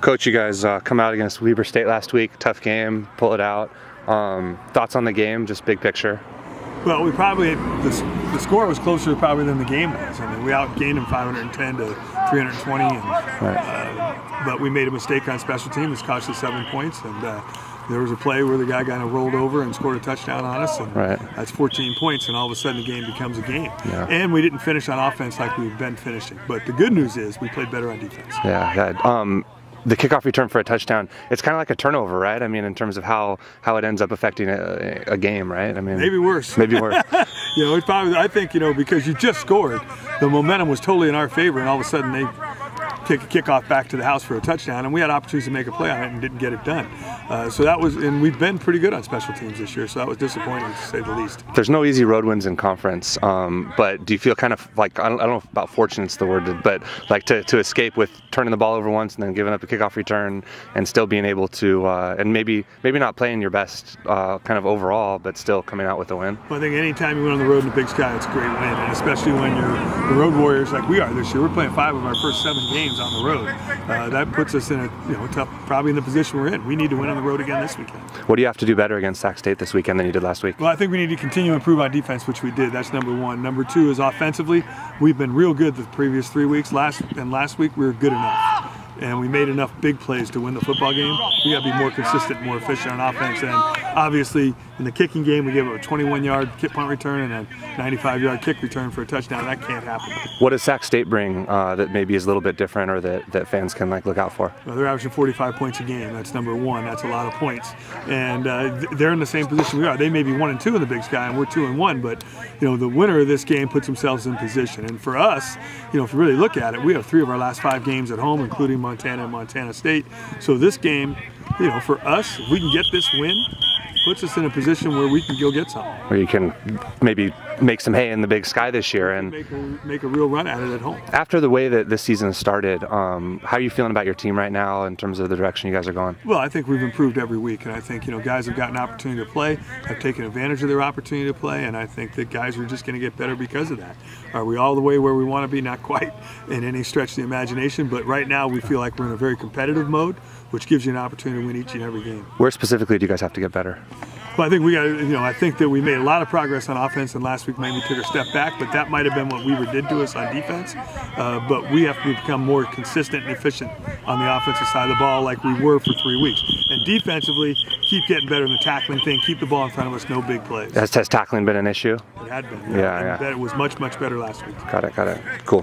Coach, you guys come out against Weber State last week. Tough game, pull it out. Thoughts on the game, just big picture? Well, the score was closer probably than the game was. I mean, we outgained them 510 to 320, but we made a mistake on special teams. It cost us 7 points, and there was a play where the guy kind of rolled over and scored a touchdown on us, and that's 14 points, and all of a sudden the game becomes a game. Yeah. And we didn't finish on offense like we've been finishing. But the good news is we played better on defense. Yeah. The kickoff return for a touchdown, it's kind of like a turnover, right? I mean, in terms of how it ends up affecting a game, right? I mean, maybe worse. Maybe worse. It's probably, I think, because you just scored, the momentum was totally in our favor, and all of a sudden they kick a kickoff back to the house for a touchdown, and we had opportunities to make a play on it and didn't get it done. So that was, and we've been pretty good on special teams this year, so that was disappointing to say the least. There's no easy road wins in conference, but do you feel kind of like, I don't know if about fortunate's the word, but like to escape with turning the ball over once and then giving up a kickoff return and still being able to, and maybe not playing your best kind of overall, but still coming out with a win? Well, I think anytime you win on the road in the Big Sky, it's a great win, and especially when you're the road warriors like we are this year. We're playing 5 of our first 7 games on the road. That puts us in a tough, probably in the position we're in. We need to win on the road again this weekend. What do you have to do better against Sac State this weekend than you did last week? Well, I think we need to continue to improve on defense, which we did. That's number 1. Number 2 is offensively. We've been real good the previous 3 weeks. Last week we were good enough. And we made enough big plays to win the football game. We got to be more consistent, more efficient on offense. And obviously, in the kicking game, we gave up a 21-yard punt return and a 95-yard kick return for a touchdown. That can't happen. What does Sac State bring that maybe is a little bit different, or that fans can look out for? Well, they're averaging 45 points a game. That's number 1. That's a lot of points. And they're in the same position we are. They may be 1-2 in the Big Sky, and we're 2-1. But the winner of this game puts themselves in position. And for us, if you really look at it, we have 3 of our last 5 games at home, including Montana and Montana State. So this game, for us, if we can get this win, puts us in a position where we can go get something. Where you can maybe make some hay in the Big Sky this year and make a real run at it at home. After the way that this season started, how are you feeling about your team right now in terms of the direction you guys are going? Well, I think we've improved every week, and I think guys have gotten an opportunity to play, have taken advantage of their opportunity to play, and I think that guys are just going to get better because of that. Are we all the way where we want to be? Not quite in any stretch of the imagination, but right now we feel like we're in a very competitive mode, which gives you an opportunity to win each and every game. Where specifically do you guys have to get better? Well, I think we got, I think that we made a lot of progress on offense, and last week maybe took a step back, but that might have been what Weber did to us on defense. But we have to become more consistent and efficient on the offensive side of the ball like we were for 3 weeks. And defensively, keep getting better in the tackling thing, keep the ball in front of us, no big plays. Has tackling been an issue? It had been. Yeah. It was much, much better last week. Got it. Cool.